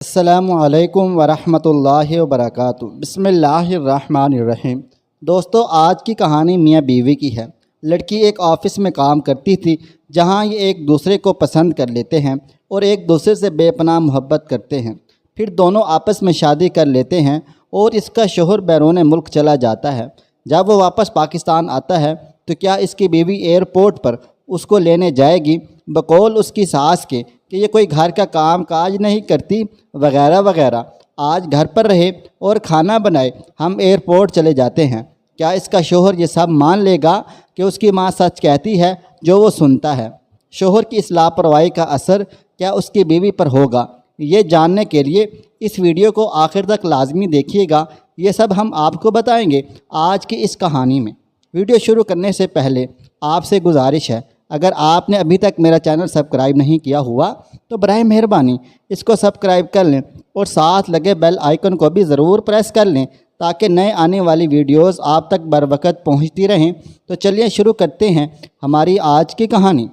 अस्सलामुअलैकुम वरहमतुल्लाहि वबरकातुहू। बिस्मिल्लाहिर्रहमानिर्रहीम। दोस्तों, आज की कहानी मियाँ बीवी की है। लड़की एक ऑफ़िस में काम करती थी जहाँ ये एक दूसरे को पसंद कर लेते हैं और एक दूसरे से बेपनाह मोहब्बत करते हैं। फिर दोनों आपस में शादी कर लेते हैं और इसका शौहर बैरून मुल्क चला जाता है। जब वो वापस पाकिस्तान आता है तो क्या इसकी बीवी एयरपोर्ट पर उसको लेने जाएगी बकौल उसकी सास के कि ये कोई घर का काम काज नहीं करती वगैरह वगैरह, आज घर पर रहे और खाना बनाए, हम एयरपोर्ट चले जाते हैं। क्या इसका शौहर ये सब मान लेगा कि उसकी माँ सच कहती है जो वो सुनता है? शौहर की इस लापरवाही का असर क्या उसकी बीवी पर होगा? ये जानने के लिए इस वीडियो को आखिर तक लाजमी देखिएगा। ये सब हम आपको बताएंगे आज की इस कहानी में। वीडियो शुरू करने से पहले आपसे गुजारिश है, अगर आपने अभी तक मेरा चैनल सब्सक्राइब नहीं किया हुआ तो बराए मेहरबानी इसको सब्सक्राइब कर लें और साथ लगे बेल आइकन को भी ज़रूर प्रेस कर लें ताकि नए आने वाली वीडियोस आप तक बर वक्त पहुँचती रहें। तो चलिए शुरू करते हैं हमारी आज की कहानी।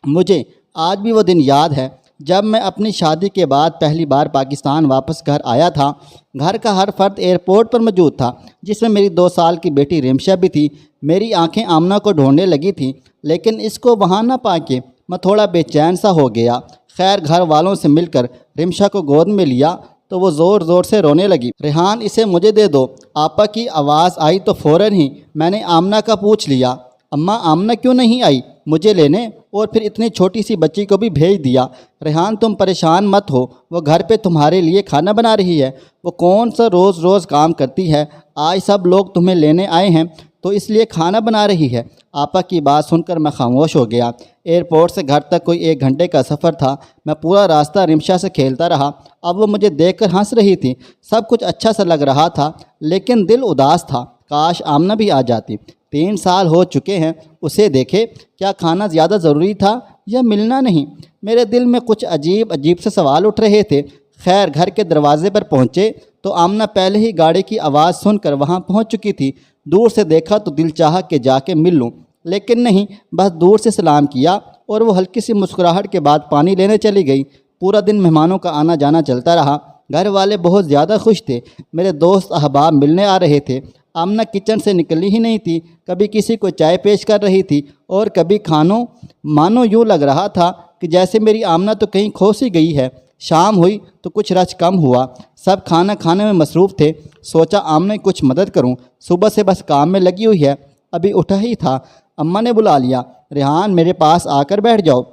मुझे आज भी वो दिन याद है जब मैं अपनी शादी के बाद पहली बार पाकिस्तान वापस घर आया था। घर का हर फर्द एयरपोर्ट पर मौजूद था, जिसमें मेरी 2 साल की बेटी रिमशा भी थी। मेरी आंखें आमना को ढूंढने लगी थी, लेकिन इसको वहाँ ना पाके मैं थोड़ा बेचैन सा हो गया। खैर, घर वालों से मिलकर रिमशा को गोद में लिया तो वो ज़ोर ज़ोर से रोने लगी। रेहान, इसे मुझे दे दो। आपा की आवाज़ आई तो फ़ौरन ही मैंने आमना का पूछ लिया, अम्मा आमना क्यों नहीं आई मुझे लेने? और फिर इतनी छोटी सी बच्ची को भी भेज दिया। रेहान, तुम परेशान मत हो, वो घर पे तुम्हारे लिए खाना बना रही है। वो कौन सा रोज़ रोज़ काम करती है, आज सब लोग तुम्हें लेने आए हैं तो इसलिए खाना बना रही है। आपा की बात सुनकर मैं खामोश हो गया। एयरपोर्ट से घर तक कोई 1 घंटे का सफ़र था। मैं पूरा रास्ता रिमशा से खेलता रहा। अब वो मुझे देखकर हंस रही थी। सब कुछ अच्छा सा लग रहा था, लेकिन दिल उदास था। काश आमना भी आ जाती। 3 साल हो चुके हैं उसे देखे। क्या खाना ज़्यादा ज़रूरी था या मिलना नहीं? मेरे दिल में कुछ अजीब अजीब से सवाल उठ रहे थे। खैर, घर के दरवाजे पर पहुँचे तो आमना पहले ही गाड़ी की आवाज़ सुनकर वहाँ पहुँच चुकी थी। दूर से देखा तो दिल चाहा कि जाके मिल लूँ, लेकिन नहीं, बस दूर से सलाम किया और वो हल्की सी मुस्कुराहट के बाद पानी लेने चली गई। पूरा दिन मेहमानों का आना जाना चलता रहा। घर वाले बहुत ज़्यादा खुश थे। मेरे दोस्त अहबाब मिलने आ रहे थे। आमना किचन से निकली ही नहीं थी। कभी किसी को चाय पेश कर रही थी और कभी खानों मानो यूँ लग रहा था कि जैसे मेरी आमना तो कहीं खो सी गई है। शाम हुई तो कुछ रच कम हुआ। सब खाना खाने में मसरूफ़ थे। सोचा आमना की कुछ मदद करूं। सुबह से बस काम में लगी हुई है। अभी उठा ही था, अम्मा ने बुला लिया, रेहान मेरे पास आकर बैठ जाओ।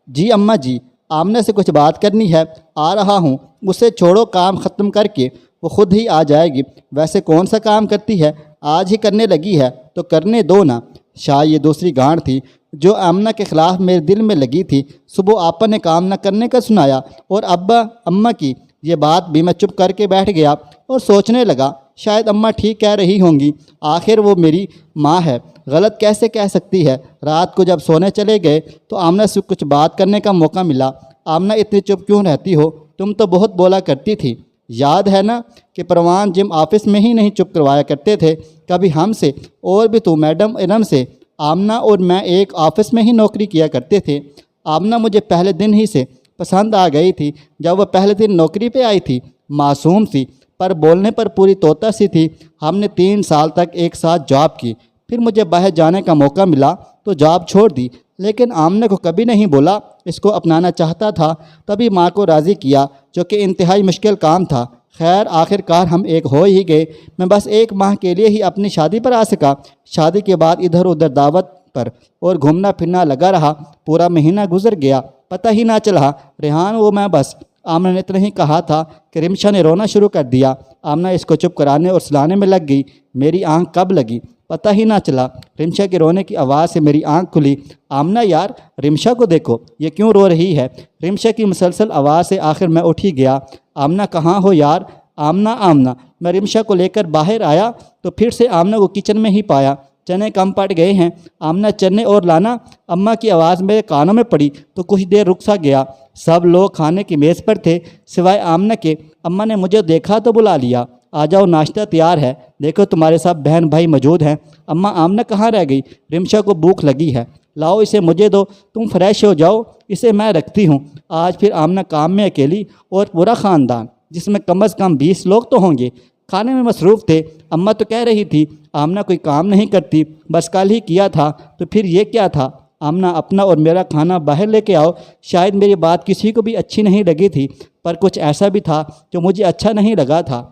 जी अम्मा जी, आमना से कुछ बात करनी है। आ रहा हूँ। उसे छोड़ो, काम ख़त्म करके वो खुद ही आ जाएगी। वैसे कौन सा काम करती है, आज ही करने लगी है तो करने दो ना। शायद ये दूसरी गांठ थी जो आमना के ख़िलाफ़ मेरे दिल में लगी थी। सुबह आपा ने काम न करने का सुनाया और अब्बा अम्मा की ये बात भी मैं चुप करके बैठ गया और सोचने लगा, शायद अम्मा ठीक कह रही होंगी। आखिर वो मेरी माँ है, गलत कैसे कह सकती है। रात को जब सोने चले गए तो आमना से कुछ बात करने का मौका मिला। आमना, इतनी चुप क्यों रहती हो? तुम तो बहुत बोला करती थी। याद है ना कि परवान जिम ऑफिस में ही नहीं चुप करवाया करते थे, कभी हमसे और भी तो मैडम इरम से। आमना और मैं एक ऑफ़िस में ही नौकरी किया करते थे। आमना मुझे पहले दिन ही से पसंद आ गई थी। जब वह पहले दिन नौकरी पे आई थी, मासूम सी पर बोलने पर पूरी तोता सी थी। हमने 3 साल तक एक साथ जॉब की। फिर मुझे बाहर जाने का मौका मिला तो जॉब छोड़ दी, लेकिन आमना को कभी नहीं बोला इसको अपनाना चाहता था। तभी माँ को राज़ी किया, जो कि इंतहाई मुश्किल काम था। खैर, आखिरकार हम एक हो ही गए। मैं बस 1 माह के लिए ही अपनी शादी पर आ सका। शादी के बाद इधर उधर दावत पर और घूमना फिरना लगा रहा। पूरा महीना गुजर गया, पता ही ना चला। रेहान, वो मैं बस। आमना ने इतना ही कहा था कि रिमशा ने रोना शुरू कर दिया। आमना इसको चुप कराने और सुलाने में लग गई। मेरी आंख कब लगी पता ही ना चला। रिमशा के रोने की आवाज़ से मेरी आंख खुली। आमना यार, रिमशा को देखो, ये क्यों रो रही है? रिमशा की मुसलसल आवाज़ से आखिर मैं उठ ही गया। आमना, कहाँ हो यार? आमना आमना। मैं रिमशा को लेकर बाहर आया तो फिर से आमना को किचन में ही पाया। चने कम पड़ गए हैं। आमना, चने और लाना। अम्मा की आवाज़ मेरे कानों में पड़ी तो कुछ देर रुक सा गया। सब लोग खाने की मेज़ पर थे सिवाय आमना के। अम्मा ने मुझे देखा तो बुला लिया, आ जाओ नाश्ता तैयार है, देखो तुम्हारे सब बहन भाई मौजूद हैं। अम्मा, आमना कहाँ रह गई? रिमशा को भूख लगी है। लाओ इसे मुझे दो, तुम फ्रेश हो जाओ, इसे मैं रखती हूँ। आज फिर आमना काम में अकेली और पूरा ख़ानदान, जिसमें कम अज़ कम 20 लोग तो होंगे, खाने में मसरूफ़ थे। अम्मा तो कह रही थी आमना कोई काम नहीं करती, बस कल ही किया था, तो फिर ये क्या था? आमना अपना और मेरा खाना बाहर लेके आओ। शायद मेरी बात किसी को भी अच्छी नहीं लगी थी, पर कुछ ऐसा भी था जो मुझे अच्छा नहीं लगा था।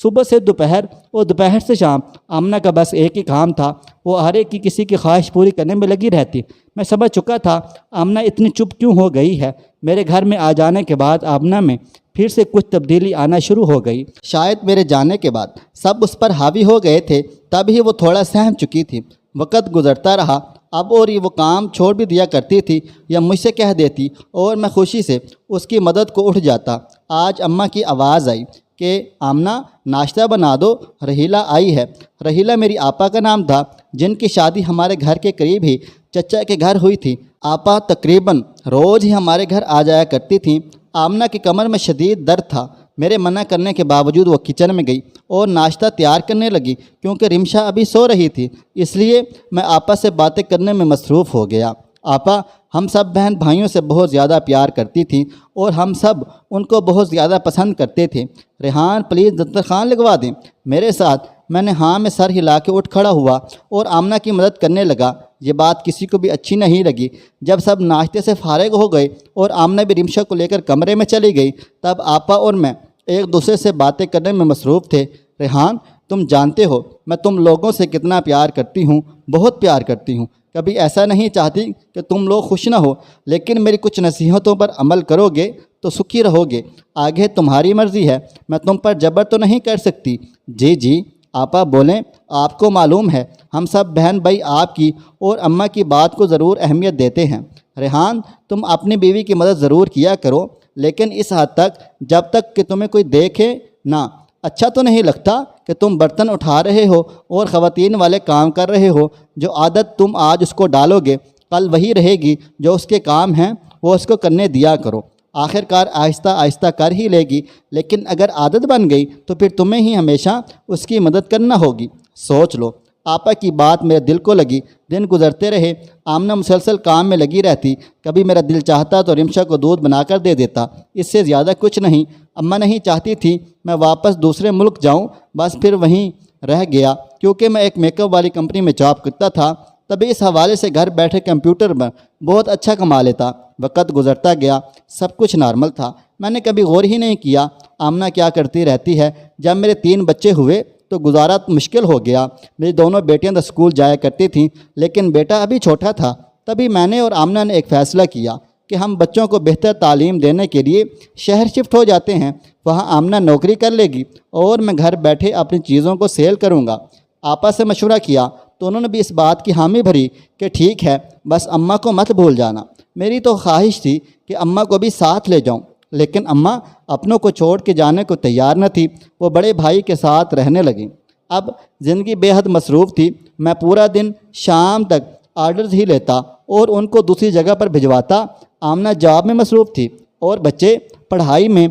सुबह से दोपहर और दोपहर से शाम आमना का बस एक ही काम था, वो हर एक की किसी की ख्वाहिश पूरी करने में लगी रहती। मैं समझ चुका था आमना इतनी चुप क्यों हो गई है। मेरे घर में आ जाने के बाद आमना में फिर से कुछ तब्दीली आना शुरू हो गई। शायद मेरे जाने के बाद सब उस पर हावी हो गए थे, तब ही वो थोड़ा सहम चुकी थी। वक़्त गुज़रता रहा, अब और ये वो काम छोड़ भी दिया करती थी या मुझसे कह देती और मैं खुशी से उसकी मदद को उठ जाता। आज अम्मा की आवाज़ आई कि आमना नाश्ता बना दो, रहीला आई है। रहीला मेरी आपा का नाम था, जिनकी शादी हमारे घर के करीब ही चचा के घर हुई थी। आपा तकरीबन रोज़ ही हमारे घर आ जाया करती थी। आमना की कमर में शदीद दर्द था। मेरे मना करने के बावजूद वो किचन में गई और नाश्ता तैयार करने लगी। क्योंकि रिमशा अभी सो रही थी, इसलिए मैं आपा से बातें करने में मसरूफ़ हो गया। आपा हम सब बहन भाइयों से बहुत ज़्यादा प्यार करती थी और हम सब उनको बहुत ज़्यादा पसंद करते थे। रेहान प्लीज़ दस्तरखान लगवा दें मेरे साथ। मैंने हाँ में सर हिला के उठ खड़ा हुआ और आमना की मदद करने लगा। ये बात किसी को भी अच्छी नहीं लगी। जब सब नाश्ते से फारिग हो गए और आमना भी रिमशा को लेकर कमरे में चली गई, तब आपा और मैं एक दूसरे से बातें करने में मसरूफ़ थे। रेहान, तुम जानते हो मैं तुम लोगों से कितना प्यार करती हूँ, बहुत प्यार करती हूँ। कभी ऐसा नहीं चाहती कि तुम लोग खुश ना हो, लेकिन मेरी कुछ नसीहतों पर अमल करोगे तो सुखी रहोगे। आगे तुम्हारी मर्ज़ी है, मैं तुम पर जबर तो नहीं कर सकती। जी जी, आपा बोलें, आपको मालूम है हम सब बहन भाई आपकी और अम्मा की बात को ज़रूर अहमियत देते हैं। रेहान, तुम अपनी बीवी की मदद ज़रूर किया करो, लेकिन इस हद तक जब तक कि तुम्हें कोई देखे ना। अच्छा तो नहीं लगता कि तुम बर्तन उठा रहे हो और ख़वातीन वाले काम कर रहे हो। जो आदत तुम आज उसको डालोगे, कल वही रहेगी। जो उसके काम हैं वो उसको करने दिया करो, आखिरकार आहिस्ता आहिस्ता कर ही लेगी। लेकिन अगर आदत बन गई तो फिर तुम्हें ही हमेशा उसकी मदद करना होगी। सोच लो। आपा की बात मेरे दिल को लगी। दिन गुजरते रहे, आमना मुसलसल काम में लगी रहती। कभी मेरा दिल चाहता तो रिमशा को दूध बनाकर दे देता, इससे ज़्यादा कुछ नहीं। अम्मा नहीं चाहती थी मैं वापस दूसरे मुल्क जाऊं, बस फिर वहीं रह गया। क्योंकि मैं एक मेकअप वाली कंपनी में जॉब करता था, तभी इस हवाले से घर बैठे कंप्यूटर में बहुत अच्छा कमा लेता। वक़्त गुजरता गया, सब कुछ नॉर्मल था। मैंने कभी गौर ही नहीं किया आमना क्या करती रहती है। जब मेरे 3 बच्चे हुए तो गुजारा मुश्किल हो गया। मेरी दोनों बेटियां तो स्कूल जाया करती थीं, लेकिन बेटा अभी छोटा था। तभी मैंने और आमना ने एक फ़ैसला किया कि हम बच्चों को बेहतर तालीम देने के लिए शहर शिफ्ट हो जाते हैं। वहाँ आमना नौकरी कर लेगी और मैं घर बैठे अपनी चीज़ों को सेल करूँगा। आपा से मशवरा किया तो उन्होंने भी इस बात की हामी भरी कि ठीक है, बस अम्मा को मत भूल जाना। मेरी तो ख्वाहिश थी कि अम्मा को भी साथ ले जाऊं, लेकिन अम्मा अपनों को छोड़ के जाने को तैयार न थी। वो बड़े भाई के साथ रहने लगी। अब ज़िंदगी बेहद मसरूफ़ थी। मैं पूरा दिन शाम तक आर्डर्स ही लेता और उनको दूसरी जगह पर भिजवाता। आमना जॉब में मसरूफ़ थी और बच्चे पढ़ाई में।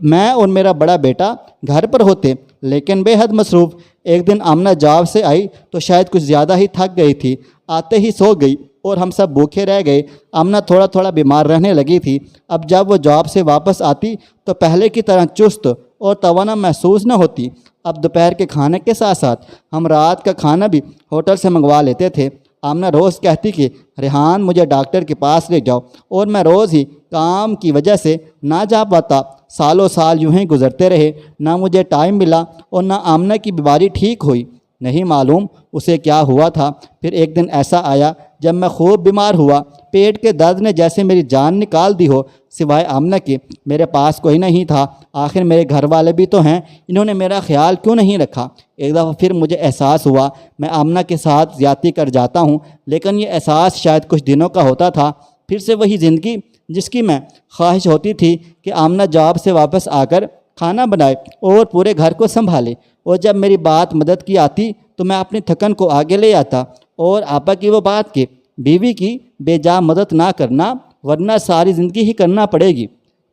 मैं और मेरा बड़ा बेटा घर पर होते, लेकिन बेहद मसरूफ़। एक दिन आमना जॉब से आई तो शायद कुछ ज़्यादा ही थक गई थी। आते ही सो गई और हम सब भूखे रह गए। आमना थोड़ा थोड़ा बीमार रहने लगी थी। अब जब वो जॉब से वापस आती तो पहले की तरह चुस्त और तवाना महसूस न होती। अब दोपहर के खाने के साथ साथ हम रात का खाना भी होटल से मंगवा लेते थे। आमना रोज़ कहती कि रेहान मुझे डॉक्टर के पास ले जाओ, और मैं रोज़ ही काम की वजह से ना जा पाता। सालों साल यूं ही गुजरते रहे, ना मुझे टाइम मिला और ना आमना की बीमारी ठीक हुई। नहीं मालूम उसे क्या हुआ था। फिर एक दिन ऐसा आया जब मैं खूब बीमार हुआ। पेट के दर्द ने जैसे मेरी जान निकाल दी हो। सिवाय आमना के मेरे पास कोई नहीं था। आखिर मेरे घर वाले भी तो हैं, इन्होंने मेरा ख्याल क्यों नहीं रखा। एक दफ़ा फिर मुझे एहसास हुआ मैं आमना के साथ ज़्यादती कर जाता हूँ, लेकिन ये एहसास शायद कुछ दिनों का होता था। फिर से वही ज़िंदगी जिसकी मैं ख्वाहिश होती थी कि आमना जॉब से वापस आकर खाना बनाए और पूरे घर को संभाले। और जब मेरी बात मदद की आती तो मैं अपनी थकन को आगे ले आता। और आपा की वो बात कि बीवी की बेजा मदद ना करना, वरना सारी ज़िंदगी ही करना पड़ेगी,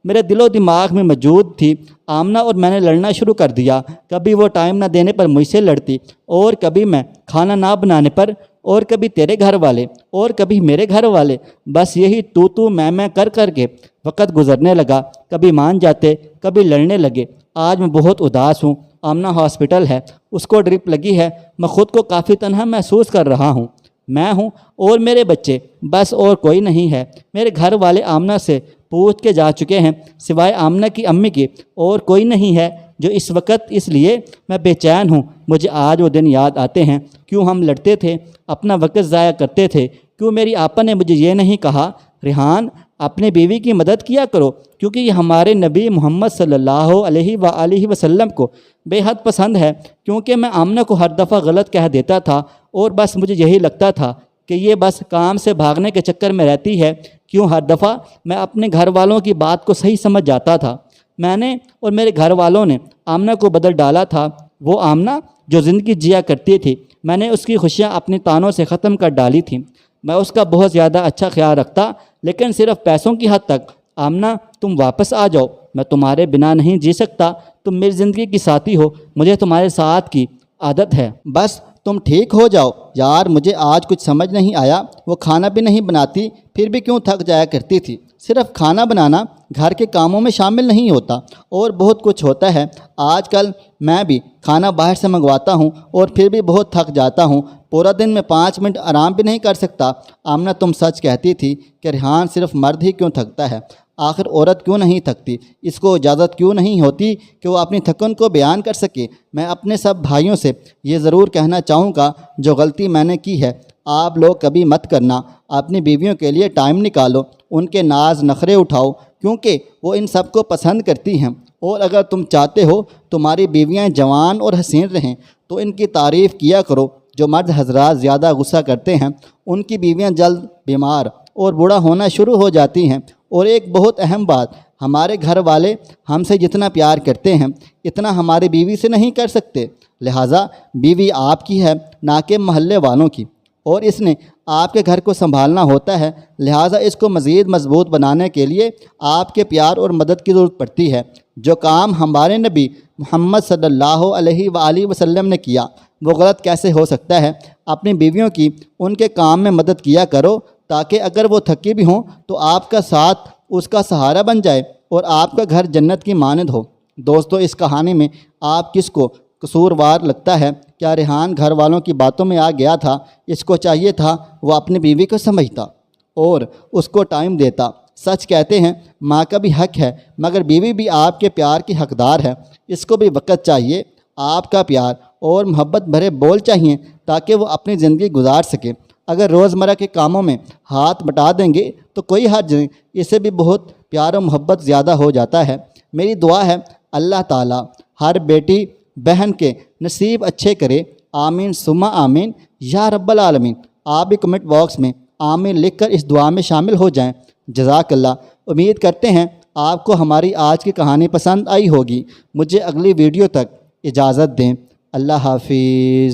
मेरे दिलो दिमाग में मौजूद थी। आमना और मैंने लड़ना शुरू कर दिया। कभी वो टाइम ना देने पर मुझसे लड़ती और कभी मैं खाना ना बनाने पर और कभी तेरे घर वाले और कभी मेरे घर वाले, बस यही तू मैं कर कर के वक़्त गुजरने लगा। कभी मान जाते, कभी लड़ने लगे। आज मैं बहुत उदास हूँ। आमना हॉस्पिटल है, उसको ड्रिप लगी है। मैं ख़ुद को काफ़ी तन्हा महसूस कर रहा हूँ। मैं हूँ और मेरे बच्चे, बस और कोई नहीं है। मेरे घर वाले आमना से पूछ के जा चुके हैं, सिवाय आमना की अम्मी के और कोई नहीं है जो इस वक्त। इसलिए मैं बेचैन हूँ। मुझे आज वो दिन याद आते हैं, क्यों हम लड़ते थे, अपना वक्त ज़ाया करते थे। क्यों मेरी आपा ने मुझे ये नहीं कहा, रेहान अपनी बीवी की मदद किया करो, क्योंकि ये हमारे नबी मोहम्मद सल्लल्लाहु अलैहि वसल्लम को बेहद पसंद है। क्योंकि मैं आमना को हर दफ़ा गलत कह देता था और बस मुझे यही लगता था कि ये बस काम से भागने के चक्कर में रहती है। क्यों हर दफ़ा मैं अपने घर वालों की बात को सही समझ जाता था। मैंने और मेरे घर वालों ने आमना को बदल डाला था। वो आमना जो ज़िंदगी जिया करती थी, मैंने उसकी खुशियाँ अपने तानों से ख़त्म कर डाली थी। मैं उसका बहुत ज़्यादा अच्छा ख्याल रखता, लेकिन सिर्फ पैसों की हद तक। आमना तुम वापस आ जाओ, मैं तुम्हारे बिना नहीं जी सकता। तुम मेरी ज़िंदगी की साथी हो, मुझे तुम्हारे साथ की आदत है। बस तुम ठीक हो जाओ। यार मुझे आज कुछ समझ नहीं आया। वो खाना भी नहीं बनाती, फिर भी क्यों थक जाया करती थी। सिर्फ खाना बनाना घर के कामों में शामिल नहीं होता, और बहुत कुछ होता है। आजकल मैं भी खाना बाहर से मंगवाता हूँ और फिर भी बहुत थक जाता हूँ। पूरा दिन में 5 मिनट आराम भी नहीं कर सकता। आमना तुम सच कहती थी कि रेहान सिर्फ मर्द ही क्यों थकता है, आखिर औरत क्यों नहीं थकती। इसको इजाज़त क्यों नहीं होती कि वो अपनी थकन को बयान कर सके। मैं अपने सब भाइयों से ये ज़रूर कहना चाहूँगा, जो गलती मैंने की है आप लोग कभी मत करना। अपनी बीवियों के लिए टाइम निकालो, उनके नाज नखरे उठाओ, क्योंकि वो इन सब को पसंद करती हैं। और अगर तुम चाहते हो तुम्हारी बीवियां जवान और हसीन रहें तो इनकी तारीफ़ किया करो। जो मर्द हजरात ज़्यादा गुस्सा करते हैं, उनकी बीवियां जल्द बीमार और बूढ़ा होना शुरू हो जाती हैं। और एक बहुत अहम बात, हमारे घर वाले हमसे जितना प्यार करते हैं, इतना हमारी बीवी से नहीं कर सकते। लिहाजा बीवी आपकी है, ना कि महल्ले वालों की, और इसने आपके घर को संभालना होता है। लिहाजा इसको मज़ीद मजबूत बनाने के लिए आपके प्यार और मदद की ज़रूरत पड़ती है। जो काम हमारे नबी मोहम्मद सल्लल्लाहु अलैहि वसल्लम ने किया, वो गलत कैसे हो सकता है। अपनी बीवियों की उनके काम में मदद किया करो, ताकि अगर वो थकी भी हों तो आपका साथ उसका सहारा बन जाए और आपका घर जन्नत की मानद हो। दोस्तों, इस कहानी में आप किसको कसूरवार लगता है? क्या रेहान घर वालों की बातों में आ गया था? इसको चाहिए था वो अपनी बीवी को समझता और उसको टाइम देता। सच कहते हैं माँ का भी हक है, मगर बीवी भी आपके प्यार की हकदार है। इसको भी वक्त चाहिए, आपका प्यार और मोहब्बत भरे बोल चाहिए, ताकि वो अपनी ज़िंदगी गुजार सके। अगर रोज़मर्रा के कामों में हाथ बटा देंगे तो कोई हर्ज नहीं, इससे भी बहुत प्यार और मोहब्बत ज़्यादा हो जाता है। मेरी दुआ है अल्लाह ताला हर बेटी बहन के नसीब अच्छे करे। आमीन सुम्मा आमीन या रब्बल आलमीन। आप भी कमेंट बॉक्स में आमीन लिखकर इस दुआ में शामिल हो जाएं। जज़ाकल्लाह। उम्मीद करते हैं आपको हमारी आज की कहानी पसंद आई होगी। मुझे अगली वीडियो तक इजाज़त दें। अल्लाह हाफिज़।